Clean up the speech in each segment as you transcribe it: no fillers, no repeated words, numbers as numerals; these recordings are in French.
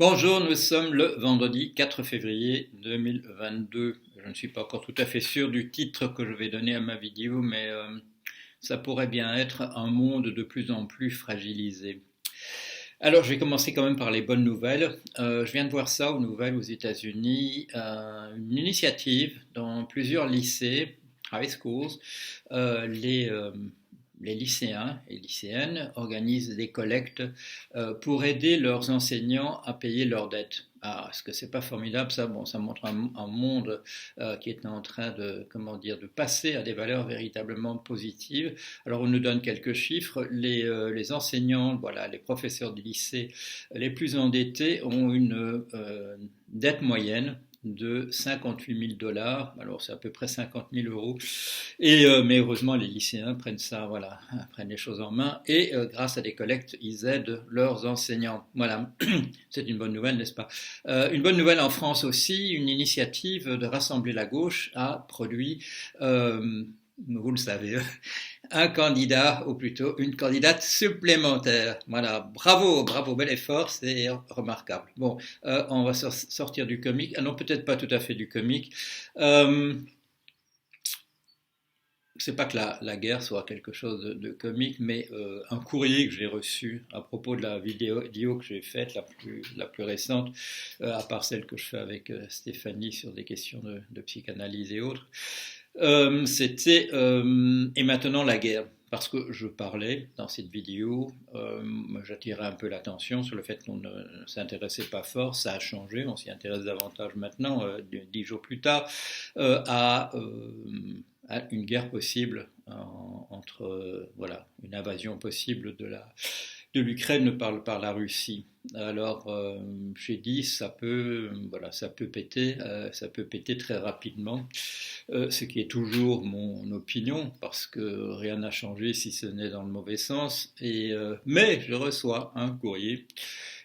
Bonjour, nous sommes le vendredi 4 février 2022. Je ne suis pas encore tout à fait sûr du titre que je vais donner à ma vidéo, mais ça pourrait bien être un monde de plus en plus fragilisé. Alors, je vais commencer quand même par les bonnes nouvelles. Je viens de voir ça aux nouvelles aux États-Unis, une initiative dans plusieurs lycées, high schools, euh, les, euh, les lycéens et lycéennes organisent des collectes pour aider leurs enseignants à payer leurs dettes. Ah, est-ce que c'est pas formidable ça? Bon, ça montre un monde qui est en train de, comment dire, de passer à des valeurs véritablement positives. Alors, on nous donne quelques chiffres. Les enseignants, voilà, les professeurs du lycée les plus endettés ont une dette moyenne de 58 000 dollars, alors c'est à peu près 50 000 euros, mais heureusement les lycéens prennent ça, voilà, prennent les choses en main, et grâce à des collectes, ils aident leurs enseignants. Voilà, c'est une bonne nouvelle, n'est-ce pas? Une bonne nouvelle en France aussi, une initiative de rassembler la gauche a produit, vous le savez, un candidat, ou plutôt une candidate supplémentaire. Voilà, bravo, bravo, bel effort, c'est remarquable. Bon, on va sortir du comique. Ah non, peut-être pas tout à fait du comique. Euh, c'est pas que la guerre soit quelque chose de comique, mais un courrier que j'ai reçu à propos de la vidéo que j'ai faite, la plus récente, à part celle que je fais avec Stéphanie sur des questions de psychanalyse et autres, c'était et maintenant la guerre. Parce que je parlais dans cette vidéo, j'attirais un peu l'attention sur le fait qu'on ne s'intéressait pas fort, ça a changé, on s'y intéresse davantage maintenant, 10 jours plus tard, à une guerre possible entre, voilà, une invasion possible de l'Ukraine par la Russie. Alors, j'ai dit, voilà, ça peut péter très rapidement, ce qui est toujours mon opinion, parce que rien n'a changé si ce n'est dans le mauvais sens. Mais je reçois un courrier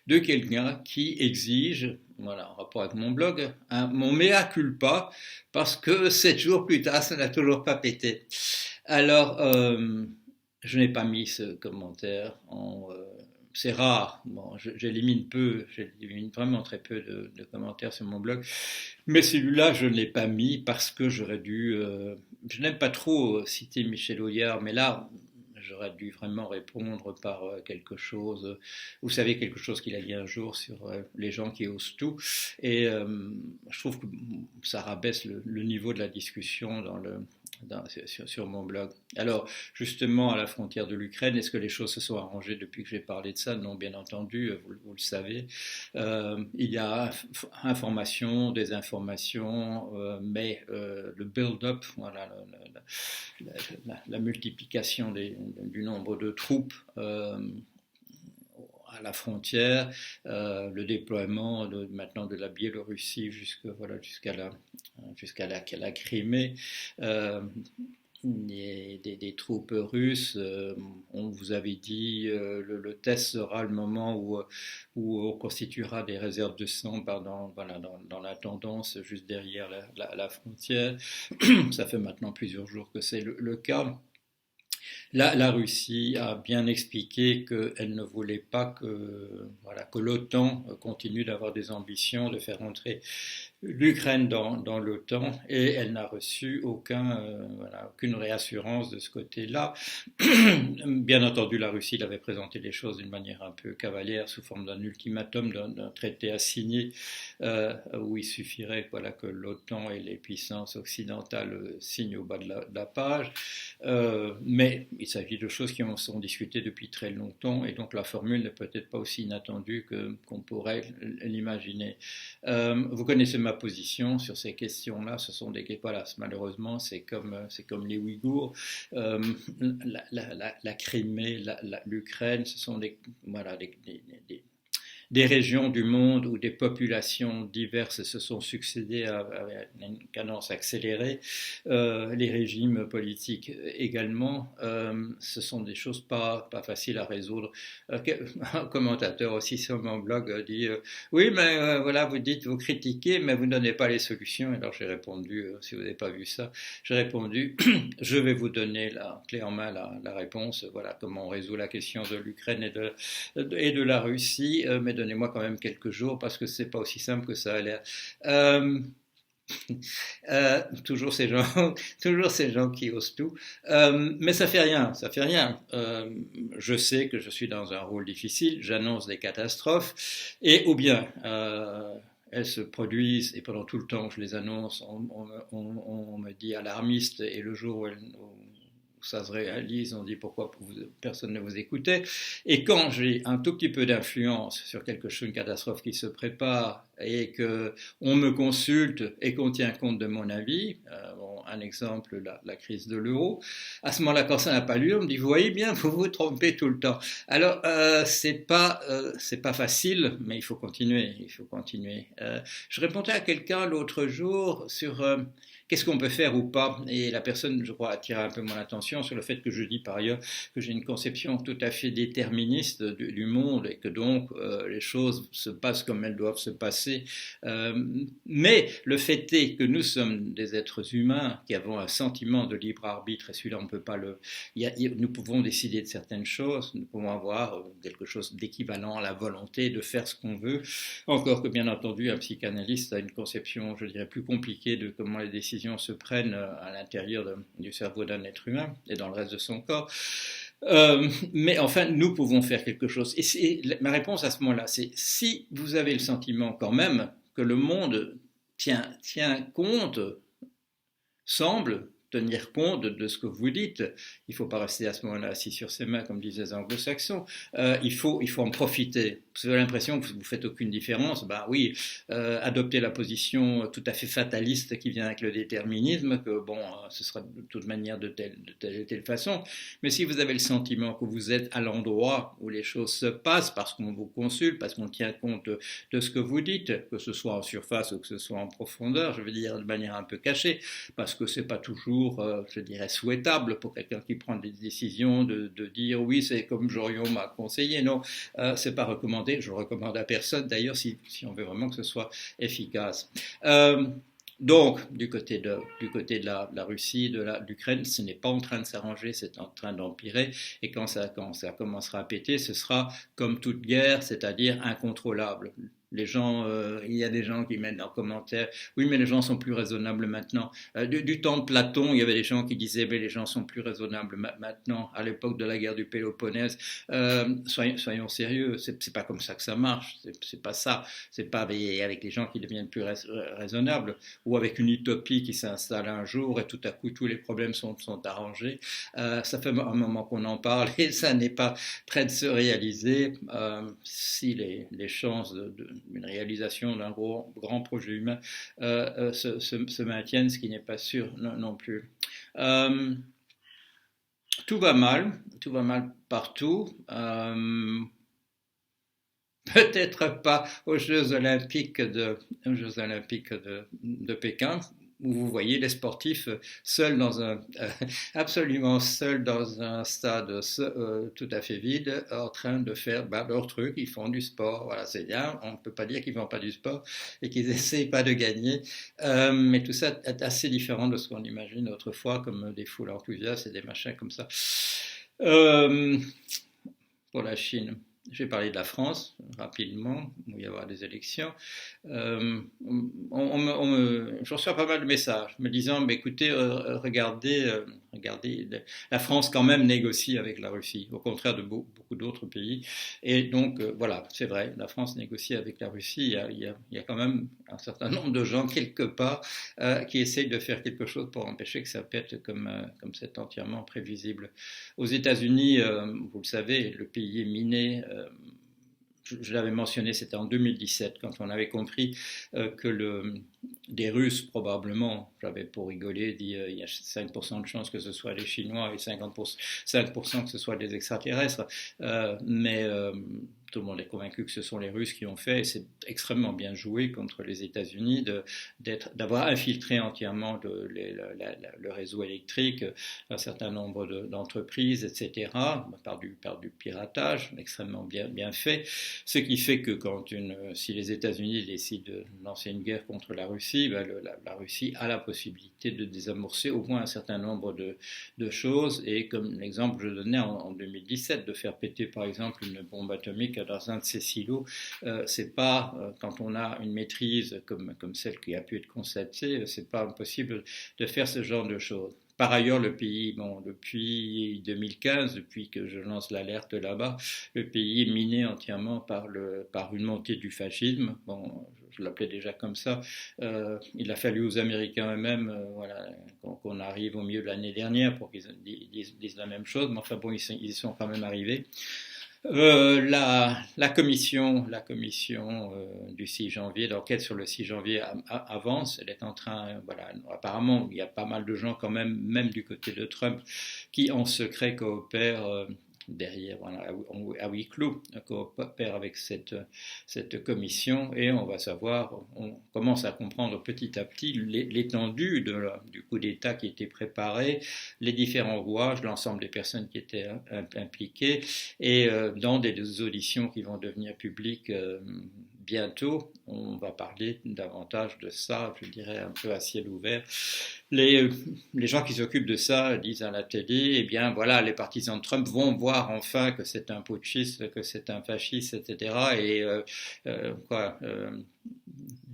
de quelqu'un qui exige, voilà, en rapport avec mon blog, mon mea culpa, parce que 7 jours plus tard, ça n'a toujours pas pété. Alors, je n'ai pas mis ce commentaire c'est rare. Bon, j'élimine vraiment très peu de commentaires sur mon blog. Mais celui-là, je ne l'ai pas mis parce que j'aurais dû. Je n'aime pas trop citer Michel Audiard, mais là, j'aurais dû vraiment répondre par quelque chose. Vous savez, quelque chose qu'il a dit un jour sur les gens qui osent tout. Et je trouve que ça rabaisse le niveau de la discussion sur mon blog. Alors, justement, à la frontière de l'Ukraine, est-ce que les choses se sont arrangées depuis que j'ai parlé de ça? Non, bien entendu, vous le savez. Il y a information, désinformation, mais le build-up, voilà, la multiplication du nombre de troupes à la frontière, le déploiement maintenant de la Biélorussie jusqu'à la Crimée. Des troupes russes. On vous avait dit le test sera le moment où on constituera des réserves de sang voilà, dans la tendance juste derrière la frontière. Ça fait maintenant plusieurs jours que c'est le cas. La Russie a bien expliqué qu'elle ne voulait pas voilà, que l'OTAN continue d'avoir des ambitions de faire entrer l'Ukraine dans l'OTAN et elle n'a reçu voilà, aucune réassurance de ce côté-là. Bien entendu, la Russie l'avait présenté les choses d'une manière un peu cavalière sous forme d'un ultimatum, d'un traité à signer où il suffirait voilà, que l'OTAN et les puissances occidentales signent au bas de la page. Mais il s'agit de choses qui en sont discutées depuis très longtemps et donc la formule n'est peut-être pas aussi inattendue qu'on pourrait l'imaginer. Vous connaissez ma position sur ces questions-là. Ce sont voilà, malheureusement, c'est comme les Ouïghours, la Crimée, l'Ukraine, ce sont voilà, des régions du monde où des populations diverses se sont succédées à une cadence accélérée, les régimes politiques également, ce sont des choses pas faciles à résoudre. Un commentateur aussi sur mon blog dit oui, mais voilà, vous critiquez, mais vous ne donnez pas les solutions. Et alors j'ai répondu, si vous n'avez pas vu ça, j'ai répondu je vais vous donner clé en main la réponse, voilà comment on résout la question de l'Ukraine et de la Russie, mais donnez-moi quand même quelques jours parce que c'est pas aussi simple que ça a l'air. Euh, toujours ces gens, toujours ces gens qui osent tout. Mais ça fait rien, ça fait rien. Je sais que je suis dans un rôle difficile, j'annonce des catastrophes, et ou bien elles se produisent et pendant tout le temps que je les annonce, on me dit alarmiste et le jour où ça se réalise, on dit pourquoi personne ne vous écoutait. Et quand j'ai un tout petit peu d'influence sur quelque chose, une catastrophe qui se prépare et qu'on me consulte et qu'on tient compte de mon avis, bon, un exemple, la crise de l'euro, à ce moment-là, quand ça n'a pas lieu, on me dit, vous voyez bien, vous vous trompez tout le temps. Alors, c'est pas facile, mais il faut continuer, il faut continuer. Je répondais à quelqu'un l'autre jour sur qu'est-ce qu'on peut faire ou pas, et la personne, je crois, attire un peu mon attention sur le fait que je dis par ailleurs que j'ai une conception tout à fait déterministe du monde et que donc les choses se passent comme elles doivent se passer. Mais le fait est que nous sommes des êtres humains qui avons un sentiment de libre arbitre et celui-là on ne peut pas nous pouvons décider de certaines choses, nous pouvons avoir quelque chose d'équivalent à la volonté de faire ce qu'on veut, encore que bien entendu un psychanalyste a une conception, je dirais, plus compliquée de comment les décisions se prennent à l'intérieur du cerveau d'un être humain et dans le reste de son corps. Mais enfin, nous pouvons faire quelque chose. Et ma réponse à ce moment-là, c'est si vous avez le sentiment quand même que le monde tient compte, semble tenir compte de ce que vous dites. Il ne faut pas rester à ce moment-là assis sur ses mains, comme disaient les anglo-saxons. Il faut en profiter. Vous avez l'impression que vous ne faites aucune différence. Ben oui, adopter la position tout à fait fataliste qui vient avec le déterminisme, que bon, ce sera de toute manière de telle et telle façon. Mais si vous avez le sentiment que vous êtes à l'endroit où les choses se passent, parce qu'on vous consulte, parce qu'on tient compte de ce que vous dites, que ce soit en surface ou que ce soit en profondeur, je veux dire de manière un peu cachée, parce que c'est pas toujours, je dirais, souhaitable pour quelqu'un qui prend des décisions de dire oui, c'est comme Jorion m'a conseillé. Non, c'est pas recommandé. Je le recommande à personne d'ailleurs si on veut vraiment que ce soit efficace. Donc, du côté de la Russie, de l'Ukraine, ce n'est pas en train de s'arranger, c'est en train d'empirer. Et quand ça commencera à péter, ce sera comme toute guerre, c'est-à-dire incontrôlable. Les gens, il y a des gens qui mettent en commentaire, oui, mais les gens sont plus raisonnables maintenant. Du temps de Platon, il y avait des gens qui disaient, mais les gens sont plus raisonnables maintenant. À l'époque de la guerre du Péloponnèse, soyons sérieux, c'est pas comme ça que ça marche. C'est pas ça. C'est pas avec les gens qui deviennent plus raisonnables ou avec une utopie qui s'installe un jour et tout à coup tous les problèmes sont arrangés. Ça fait un moment qu'on en parle et ça n'est pas près de se réaliser. Si les chances d'une réalisation d'un grand projet humain se maintiennent, ce qui n'est pas sûr non plus. Tout va mal partout. Peut-être pas aux Jeux Olympiques de Pékin, où vous voyez les sportifs seuls absolument seuls dans un stade tout à fait vide, en train de faire leur truc. Ils font du sport, voilà, c'est bien. On ne peut pas dire qu'ils ne font pas du sport et qu'ils n'essayent pas de gagner. Mais tout ça est assez différent de ce qu'on imagine autrefois, comme des foules enthousiastes et des machins comme ça. Pour la Chine. Je vais parler de la France rapidement, où il va y avoir des élections. Je reçois pas mal de messages me disant, mais écoutez, regardez, la France quand même négocie avec la Russie, au contraire de beaucoup d'autres pays. Et donc, voilà, c'est vrai, la France négocie avec la Russie. Il y a quand même un certain nombre de gens, quelque part, qui essayent de faire quelque chose pour empêcher que ça pète comme c'est entièrement prévisible. Aux États-Unis, vous le savez, le pays est miné. Je l'avais mentionné, c'était en 2017, quand on avait compris que des Russes, probablement, j'avais pour rigoler dit il y a 5% de chances que ce soit les Chinois et 5% que ce soit des extraterrestres. Mais tout le monde est convaincu que ce sont les Russes qui ont fait, et c'est extrêmement bien joué contre les États-Unis d'avoir infiltré entièrement le réseau électrique, un certain nombre d'entreprises, etc., par du piratage extrêmement bien fait. Ce qui fait que si les États-Unis décident de lancer une guerre contre la Russie, la Russie a la possibilité de désamorcer au moins un certain nombre de choses. Et comme l'exemple que je donnais en 2017, de faire péter par exemple une bombe atomique dans un de ces silos. C'est pas, quand on a une maîtrise comme celle qui a pu être constatée, c'est pas impossible de faire ce genre de choses. Par ailleurs, le pays, bon, depuis 2015, depuis que je lance l'alerte là-bas, le pays est miné entièrement par une montée du fascisme. Bon, je l'appelais déjà comme ça. Il a fallu aux Américains eux-mêmes, voilà, qu'on arrive au milieu de l'année dernière pour qu'ils disent la même chose. Mais enfin bon, ils y sont quand même arrivés. La commission du 6 janvier, l'enquête sur le 6 janvier avance. Elle est en train, voilà, apparemment, il y a pas mal de gens quand même du côté de Trump, qui en secret coopèrent derrière, voilà, à huis clos, coopèrent avec cette commission, et on va savoir, on commence à comprendre petit à petit l'étendue du coup d'État qui était préparé, les différents rouages, l'ensemble des personnes qui étaient impliquées, et dans des auditions qui vont devenir publiques bientôt, on va parler davantage de ça, je dirais un peu à ciel ouvert. Les gens qui s'occupent de ça disent à la télé, eh bien voilà, les partisans de Trump vont voir enfin que c'est un putschiste, que c'est un fasciste, etc. Et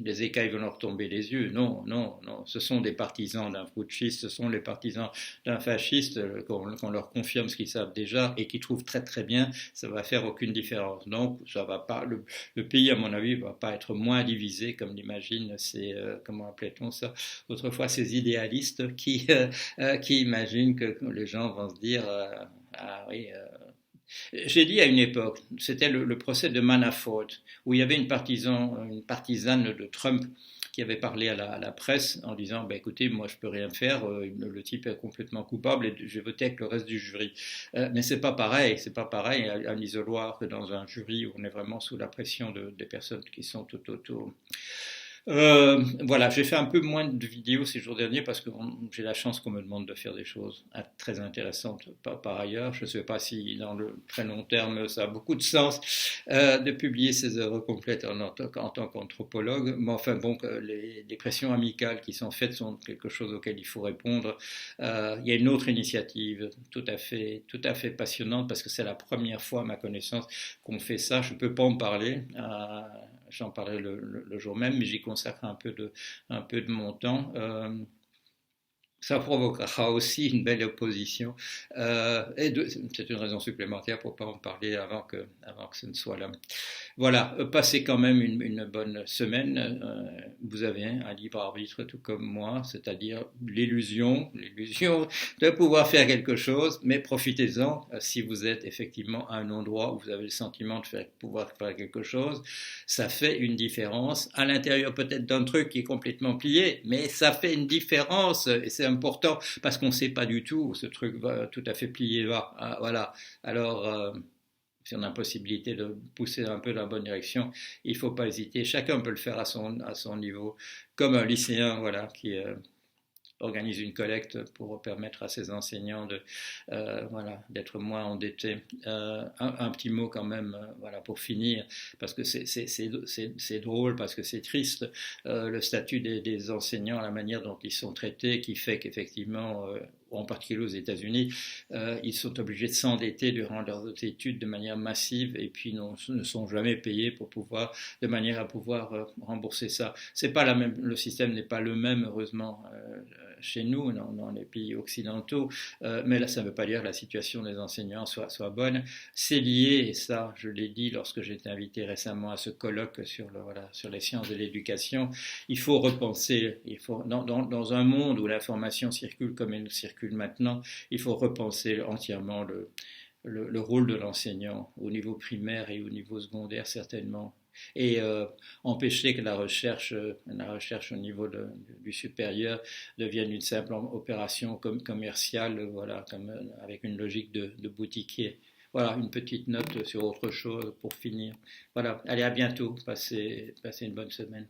les écailles vont leur tomber les yeux. Non, non, non, ce sont des partisans d'un putschiste, ce sont les partisans d'un fasciste, qu'on leur confirme ce qu'ils savent déjà et qu'ils trouvent très très bien, ça va faire aucune différence. Donc ça va pas, le pays à mon avis va pas être moins divisé comme l'imagine comment appelait-on ça autrefois, ces idéalistes qui imaginent que les gens vont se dire ah oui. J'ai dit à une époque, c'était le procès de Manafort, où il y avait une partisane de Trump qui avait parlé à la presse en disant bah, écoutez, moi je peux rien faire, le type est complètement coupable et je vais voter avec le reste du jury. Mais c'est pas pareil à un isoloir que dans un jury où on est vraiment sous la pression des personnes qui sont tout autour. Voilà, j'ai fait un peu moins de vidéos ces jours derniers parce que j'ai la chance qu'on me demande de faire des choses très intéressantes par ailleurs. Je ne sais pas si dans le très long terme ça a beaucoup de sens de publier ces œuvres complètes en tant qu'anthropologue. Mais enfin bon, les pressions amicales qui sont faites sont quelque chose auquel il faut répondre. Il y a une autre initiative tout à fait passionnante parce que c'est la première fois à ma connaissance qu'on fait ça. Je ne peux pas en parler. J'en parlerai le jour même, mais j'y consacre un peu de mon temps. Ça provoquera aussi une belle opposition. C'est une raison supplémentaire pour ne pas en parler avant que ce ne soit là. Voilà, passez quand même une bonne semaine. Vous avez un libre arbitre tout comme moi, c'est-à-dire l'illusion de pouvoir faire quelque chose, mais profitez-en si vous êtes effectivement à un endroit où vous avez le sentiment de pouvoir faire quelque chose. Ça fait une différence à l'intérieur peut-être d'un truc qui est complètement plié, mais ça fait une différence et c'est important parce qu'on ne sait pas du tout où ce truc va tout à fait plié va. Voilà. Alors, si on a la possibilité de pousser un peu dans la bonne direction, il ne faut pas hésiter. Chacun peut le faire à son niveau, comme un lycéen, voilà, qui organise une collecte pour permettre à ses enseignants voilà, d'être moins endettés. Un petit mot quand même, voilà, pour finir, parce que c'est drôle, parce que c'est triste, le statut des enseignants, la manière dont ils sont traités, qui fait qu'effectivement, en particulier aux États-Unis, ils sont obligés de s'endetter durant leurs études de manière massive et puis ne sont jamais payés de manière à pouvoir rembourser ça. C'est pas le système n'est pas le même, heureusement, chez nous, dans les pays occidentaux, mais là, ça ne veut pas dire que la situation des enseignants soit bonne. C'est lié, et ça, je l'ai dit lorsque j'ai été invité récemment à ce colloque sur les sciences de l'éducation, il faut repenser, dans un monde où l'information circule comme elle circule maintenant, il faut repenser entièrement le rôle de l'enseignant au niveau primaire et au niveau secondaire certainement, et empêcher que la recherche au niveau du supérieur devienne une simple opération commerciale, voilà, avec une logique de boutiquier. Voilà, une petite note sur autre chose pour finir. Voilà, allez, à bientôt, passez une bonne semaine.